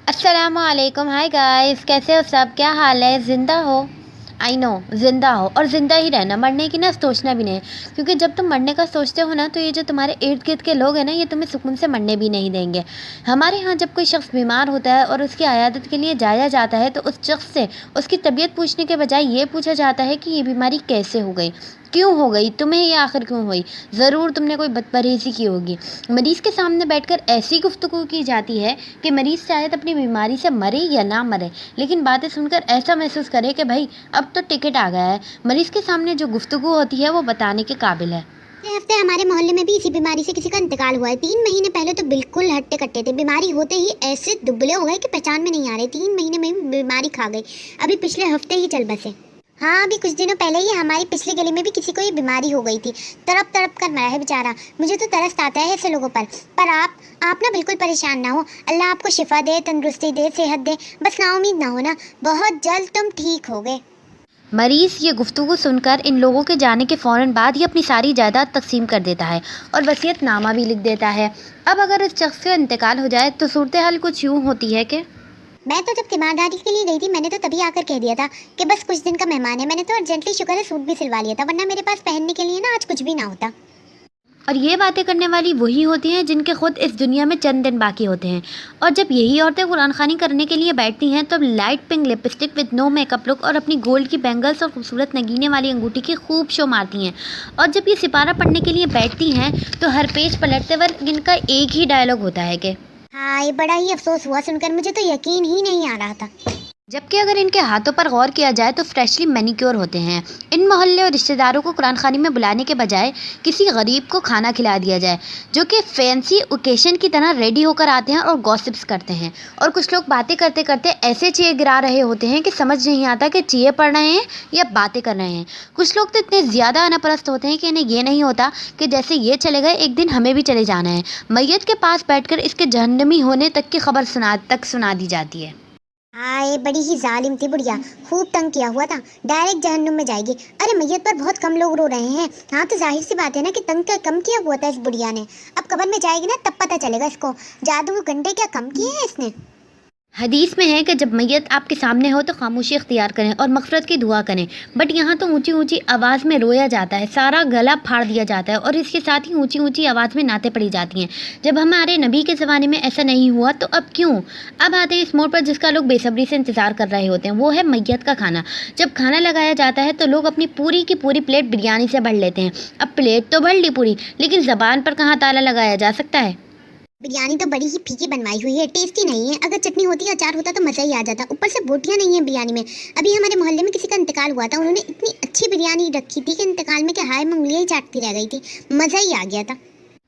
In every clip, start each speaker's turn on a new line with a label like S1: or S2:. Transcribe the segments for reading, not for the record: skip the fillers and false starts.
S1: अस्सलाम वालेकुम। Hi guys, कैसे हो सब? क्या हाल है? ज़िंदा हो? आई नो, ज़िंदा हो और ज़िंदा ही रहना, मरने की ना सोचना भी नहीं, क्योंकि जब तुम मरने का सोचते हो ना तो ये जो तुम्हारे इर्द गिर्द के लोग हैं ना, ये तुम्हें सुकून से मरने भी नहीं देंगे। हमारे यहाँ जब कोई शख्स बीमार होता है और उसकी अयादत के लिए जाया जाता है तो उस शख्स से उसकी तबीयत पूछने के बजाय ये पूछा जाता है कि ये बीमारी कैसे हो गई, क्यों हो गई, तुम्हें ये आखिर क्यों हुई। ज़रूर तुमने कोई बदपरहेज़ी की होगी। मरीज़ के सामने बैठकर ऐसी गुफ्तगू की जाती है कि मरीज़ शायद अपनी बीमारी से मरे या ना मरे, लेकिन बातें सुनकर ऐसा महसूस करे कि भाई अब तो टिकट आ गया है। मरीज़ के सामने जो गुफ्तगू होती है वो बताने के काबिल है।
S2: पिछले हफ्ते हमारे मोहल्ले में भी इसी बीमारी से किसी का इंतकाल हुआ है। 3 महीने पहले तो बिल्कुल हट्टे कट्टे थे, बीमारी होते ही ऐसे दुबले हो गए कि पहचान में नहीं आ रहे। 3 महीने में भी बीमारी खा गई। अभी पिछले हफ्ते ही चल बसे। हाँ, अभी कुछ दिनों पहले ही हमारी पिछली गली में भी किसी को ये बीमारी हो गई थी। तड़प तड़प कर मरा है बेचारा। मुझे तो तरस आता है ऐसे लोगों पर आप ना बिल्कुल परेशान ना हो। अल्लाह आपको शिफा दे, तंदुरुस्ती दे, सेहत दे। बस नाउम्मीद ना हो ना, बहुत जल्द तुम ठीक होगे।
S1: मरीज़ ये गुफ्तगू सुनकर इन लोगों के जाने के फ़ौरन बाद ही अपनी सारी जायदाद तकसीम कर देता है और वसीयतनामा भी लिख देता है। अब अगर इस शख्स का इंतकाल हो जाए तो सूरत हाल कुछ यूँ होती है कि
S2: मैं तो जब तीमारदारी के लिए गई थी, मैंने तो तभी आकर कह दिया था कि बस कुछ दिन का मेहमान है। मैंने तो अर्जेंटली शुक्र है सूट भी सिलवा लिया था, वरना मेरे पास पहनने के लिए ना आज कुछ भी ना होता।
S1: और ये बातें करने वाली वही होती हैं जिनके खुद इस दुनिया में चंद दिन बाकी होते हैं। और जब यही औरतें कुरान खानी करने के लिए बैठती हैं तो light pink lipstick with no makeup look और अपनी गोल्ड की बैंगल्स और खूबसूरत नगीने वाली अंगूठी की खूब शो मारती हैं। और जब ये सिपारा पढ़ने के लिए बैठती हैं तो हर पेज पलटते वक्त इनका एक ही डायलॉग होता है कि
S2: हाँ, ये बड़ा ही अफसोस हुआ सुनकर, मुझे तो यकीन ही नहीं आ रहा था।
S1: जबकि अगर इनके हाथों पर गौर किया जाए तो फ्रेशली मैनिक्योर होते हैं। इन मोहल्ले और रिश्तेदारों को कुरान खानी में बुलाने के बजाय किसी गरीब को खाना खिला दिया जाए, जो कि फैंसी ओकेशन की तरह रेडी होकर आते हैं और गॉसिप्स करते हैं। और कुछ लोग बातें करते करते ऐसे चीए गिरा रहे होते हैं कि समझ नहीं आता कि चीए पढ़ रहे हैं या बातें कर रहे हैं। कुछ लोग तो इतने ज़्यादा अनापरस्त होते हैं कि इन्हें ये नहीं होता कि जैसे ये चले गए एक दिन हमें भी चले जाना है। मैयत के पास बैठकर इसके जहन्नमी होने तक की खबर सुना दी जाती है।
S2: हाँ, ये बड़ी ही जालिम थी बुढ़िया, खूब तंग किया हुआ था, डायरेक्ट जहन्नुम में जाएगी। अरे मैयत पर बहुत कम लोग रो रहे हैं। हाँ, तो जाहिर सी बात है ना कि तंग का कम किया हुआ था इस बुढ़िया ने। अब कब्र में जाएगी ना तब पता चलेगा इसको जादू गंडे क्या कम किए हैं इसने।
S1: हदीस में है कि जब मैयत आपके सामने हो तो खामोशी इख्तियार करें और मग़फ़िरत की दुआ करें। बट यहाँ तो ऊंची ऊंची आवाज़ में रोया जाता है, सारा गला फाड़ दिया जाता है और इसके साथ ही ऊंची ऊंची आवाज़ में नातें पड़ी जाती हैं। जब हमारे नबी के ज़माने में ऐसा नहीं हुआ तो अब क्यों? अब आते हैं इस मोड़ पर जिसका लोग बेसब्री से इंतज़ार कर रहे होते हैं, वो है मैयत का खाना। जब खाना लगाया जाता है तो लोग अपनी पूरी की पूरी प्लेट बिरयानी से भर लेते हैं। अब प्लेट तो भर ली पूरी, लेकिन ज़बान पर कहाँ ताला लगाया जा सकता है।
S2: बिरयानी तो बड़ी ही फीकी बनवाई हुई है, टेस्टी नहीं है। अगर चटनी होती अचार होता तो मज़ा ही आ जाता। ऊपर से बोटियाँ नहीं है बिरयानी में। अभी हमारे मोहल्ले में किसी का इंतकाल हुआ था, उन्होंने इतनी अच्छी बिरयानी रखी थी कि इंतकाल में क्या हाय में उंगलियाँ ही चाटती रह गई थी। मज़ा ही आ गया था।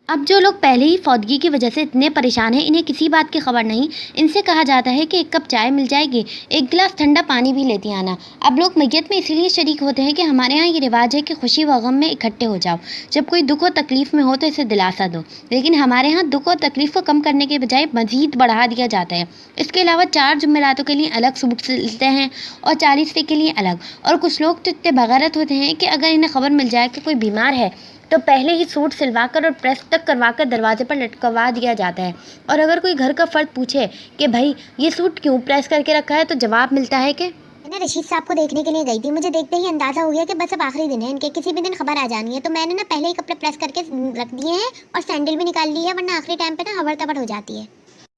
S1: अब जो लोग पहले ही फौदगी की वजह से इतने परेशान हैं, इन्हें किसी बात की खबर नहीं। इनसे कहा जाता है कि एक कप चाय मिल जाएगी, एक गिलास ठंडा पानी भी लेती आना। अब लोग मैयत में इसीलिए शरीक होते हैं कि हमारे यहाँ ये रिवाज है कि खुशी व गम में इकट्ठे हो जाओ। जब कोई दुख और तकलीफ़ में हो तो इसे दिलासा दो, लेकिन हमारे यहाँ दुख और तकलीफ़ को कम करने के बजाय मज़ीद बढ़ा दिया जाता है। इसके अलावा 4 जुमेरातों के लिए अलग सूट सिलते हैं और 40वें के लिए अलग। और कुछ लोग तो इतने बगैरत होते हैं कि अगर इन्हें खबर मिल जाए कि कोई बीमार है तो पहले ही सूट सिलवाकर और प्रेस तक करवाकर दरवाजे पर लटकवा दिया जाता है। और अगर कोई घर का फ़र्द पूछे कि भाई ये सूट क्यों प्रेस करके रखा है तो जवाब मिलता है कि
S2: मैं रशीद साहब को देखने के लिए गई थी। मुझे देखते ही अंदाज़ा हो गया कि बस अब आखिरी दिन है इनके, किसी भी दिन खबर आ जानी है। तो मैंने ना पहले ही कपड़े प्रेस करके रख दिए हैं और सैंडल भी निकाल ली है, वरना आखिरी टाइम पे ना हबर तबर हो जाती है।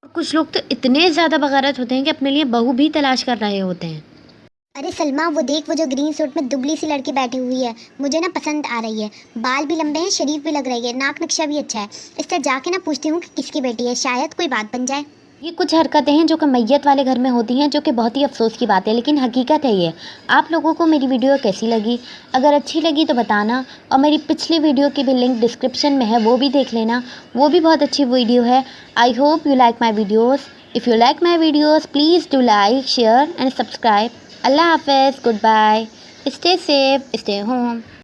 S1: और कुछ लोग तो इतने ज़्यादा बगैरत होते हैं कि अपने लिए बहू भी तलाश कर रहे होते हैं।
S2: अरे सलमा, वो देख, वो जो ग्रीन सूट में दुबली सी लड़की बैठी हुई है, मुझे ना पसंद आ रही है। बाल भी लंबे हैं, शरीफ भी लग रही है, नाक नक्शा भी अच्छा है। इससे जाके ना पूछती हूँ कि किसकी बेटी है, शायद कोई बात बन जाए।
S1: ये कुछ हरकतें हैं जो कि मैयत वाले घर में होती हैं, जो कि बहुत ही अफसोस की बात है, लेकिन हकीकत है ये। आप लोगों को मेरी वीडियो कैसी लगी? अगर अच्छी लगी तो बताना, और मेरी पिछली वीडियो की भी लिंक डिस्क्रिप्शन में है, वो भी देख लेना। वो भी बहुत अच्छी वीडियो है। I hope you like my videos. If you like my videos please do like, share and subscribe. Allah Hafiz, goodbye, stay safe, stay home.